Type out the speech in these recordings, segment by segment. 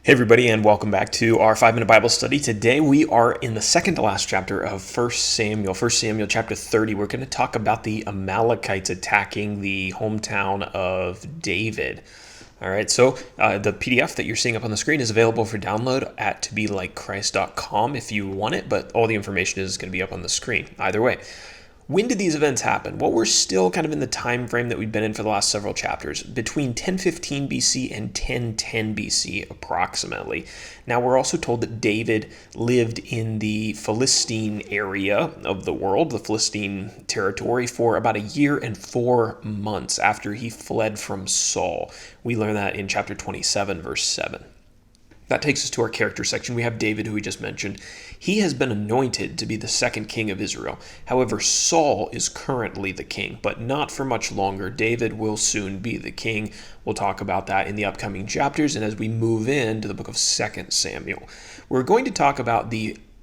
Hey everybody, and welcome back to our 5-minute Bible study. Today we are in the second to last chapter of 1 Samuel chapter 30. We're going to talk about the Amalekites attacking the hometown of David. All right, so the PDF that you're seeing up on the screen is available for download at tobelikechrist.com if you want it, but all the information is going to be up on the screen either way. When did these events happen? Well, we're still kind of in the time frame that we've been in for the last several chapters, between 1015 BC and 1010 BC approximately. Now, we're also told that David lived in the Philistine area of the world, the Philistine territory, for about 1 year and 4 months after he fled from Saul. We learn that in chapter 27, verse 7. That takes us to our character section. We have David, who we just mentioned. He has been anointed to be the second king of Israel. However, Saul is currently the king, but not for much longer. David will soon be the king. We'll talk about that in the upcoming chapters and as we move into the book of 2 Samuel. We're going to talk about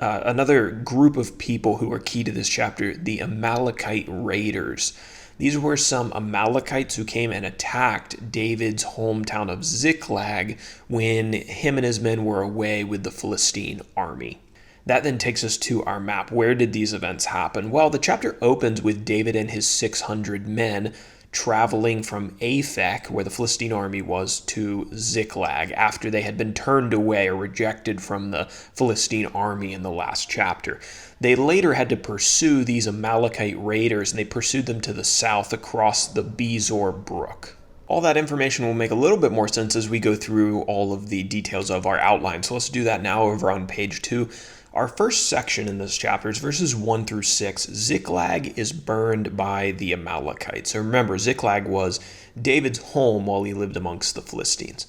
another group of people who are key to this chapter, the Amalekite raiders. These were some Amalekites who came and attacked David's hometown of Ziklag when him and his men were away with the Philistine army. That then takes us to our map. Where did these events happen? Well, the chapter opens with David and his 600 men traveling from Aphek, where the Philistine army was, to Ziklag after they had been turned away or rejected from the Philistine army in the last chapter. They later had to pursue these Amalekite raiders, and they pursued them to the south across the Bezor brook. All that information will make a little bit more sense as we go through all of the details of our outline. So let's do that now over on page 2. Our first section in this chapter is verses 1 through 6. Ziklag is burned by the Amalekites. So remember, Ziklag was David's home while he lived amongst the Philistines.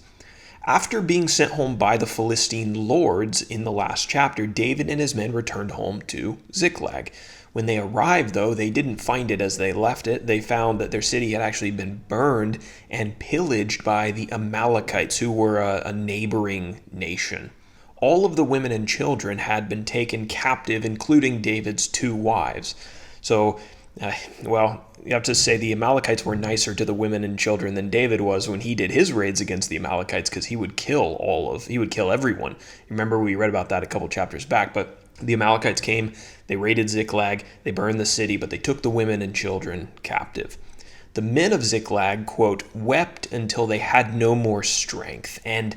After being sent home by the Philistine lords in the last chapter, David and his men returned home to Ziklag. When they arrived, though, they didn't find it as they left it. They found that their city had actually been burned and pillaged by the Amalekites, who were a neighboring nation. All of the women and children had been taken captive, including David's 2 wives. So, you have to say the Amalekites were nicer to the women and children than David was when he did his raids against the Amalekites, because he would kill everyone. Remember, we read about that a couple chapters back, but the Amalekites came, they raided Ziklag, they burned the city, but they took the women and children captive. The men of Ziklag, quote, wept until they had no more strength, and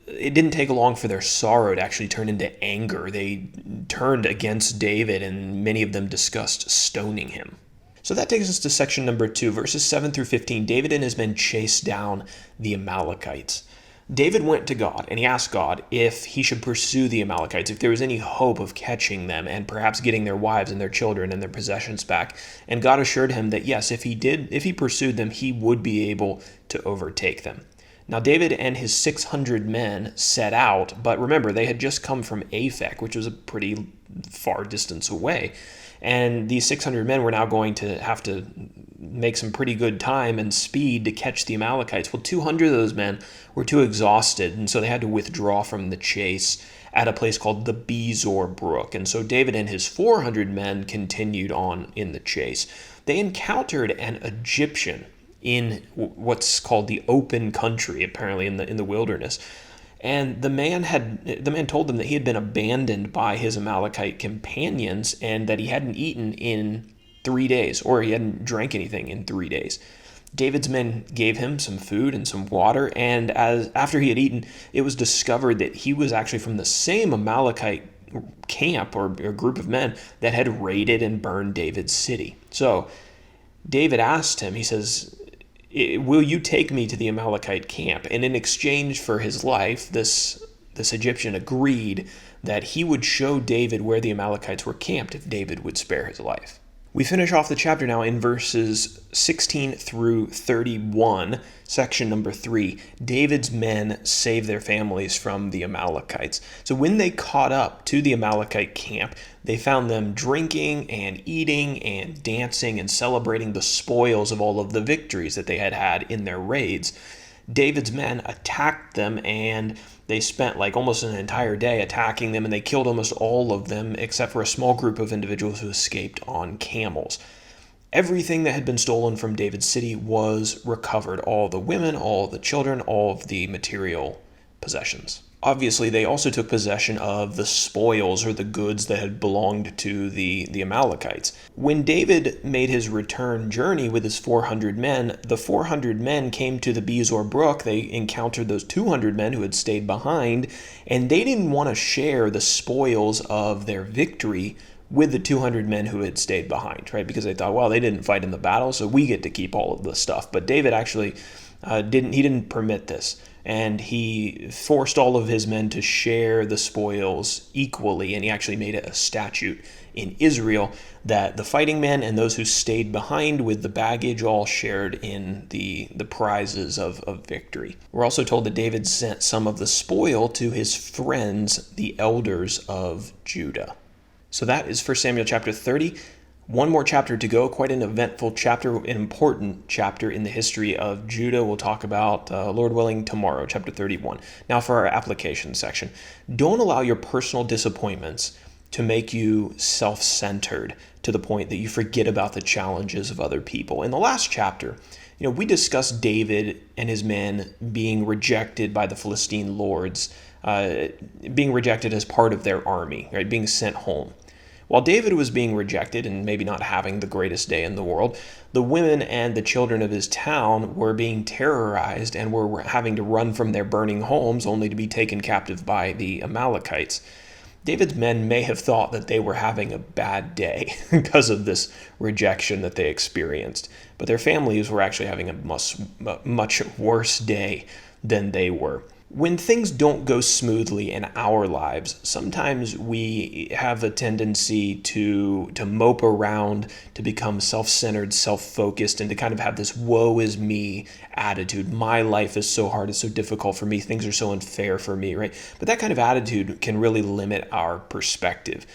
it didn't take long for their sorrow to actually turn into anger. They turned against David, and many of them discussed stoning him. So that takes us to section number 2, verses 7 through 15. David and his men chased down the Amalekites. David went to God, and he asked God if he should pursue the Amalekites, if there was any hope of catching them and perhaps getting their wives and their children and their possessions back. And God assured him that yes, if he pursued them, he would be able to overtake them. Now, David and his 600 men set out, but remember, they had just come from Aphek, which was a pretty far distance away. And these 600 men were now going to have to make some pretty good time and speed to catch the Amalekites. Well, 200 of those men were too exhausted, and so they had to withdraw from the chase at a place called the Bezor brook. And so David and his 400 men continued on in the chase. They encountered an Egyptian in what's called the open country, apparently in the wilderness. And the man told them that he had been abandoned by his Amalekite companions and that he hadn't eaten in 3 days, or he hadn't drank anything in 3 days. David's men gave him some food and some water, and after he had eaten, it was discovered that he was actually from the same Amalekite camp or group of men that had raided and burned David's city. So David asked him, he says, will you take me to the Amalekite camp? And in exchange for his life, this Egyptian agreed that he would show David where the Amalekites were camped if David would spare his life. We finish off the chapter now in verses 16 through 31, section number 3. David's men save their families from the Amalekites. So when they caught up to the Amalekite camp, they found them drinking and eating and dancing and celebrating the spoils of all of the victories that they had had in their raids. David's men attacked them, and they spent almost an entire day attacking them, and they killed almost all of them except for a small group of individuals who escaped on camels. Everything that had been stolen from David's city was recovered. All the women, all the children, all of the material possessions. obviously they also took possession of the spoils or the goods that had belonged to the Amalekites. When David made his return journey with his 400 men, the 400 men came to the Bezor brook. They encountered those 200 men who had stayed behind, and they didn't want to share the spoils of their victory with the 200 men who had stayed behind, right? Because they thought, well, they didn't fight in the battle, so we get to keep all of the stuff. But David actually didn't permit this, and he forced all of his men to share the spoils equally, and he actually made it a statute in Israel that the fighting men and those who stayed behind with the baggage all shared in the prizes of victory. We're also told that David sent some of the spoil to his friends, the elders of Judah. So that is 1 Samuel chapter 30. One more chapter to go, quite an eventful chapter, an important chapter in the history of Judah. We'll talk about, Lord willing, tomorrow, chapter 31. Now for our application section. Don't allow your personal disappointments to make you self-centered to the point that you forget about the challenges of other people. In the last chapter, we discussed David and his men being rejected by the Philistine lords, being rejected as part of their army, right, being sent home. While David was being rejected and maybe not having the greatest day in the world, the women and the children of his town were being terrorized and were having to run from their burning homes only to be taken captive by the Amalekites. David's men may have thought that they were having a bad day because of this rejection that they experienced, but their families were actually having a much worse day than they were. When things don't go smoothly in our lives, sometimes we have a tendency to mope around, to become self-centered, self-focused, and to kind of have this woe is me attitude. My life is so hard, it's so difficult for me, things are so unfair for me, right? But that kind of attitude can really limit our perspective.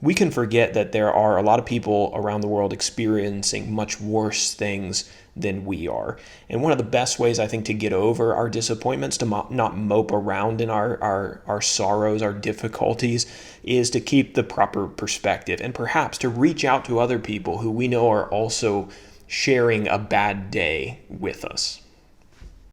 We can forget that there are a lot of people around the world experiencing much worse things than we are. And one of the best ways, I think, to get over our disappointments, to not mope around in our sorrows, our difficulties, is to keep the proper perspective and perhaps to reach out to other people who we know are also sharing a bad day with us.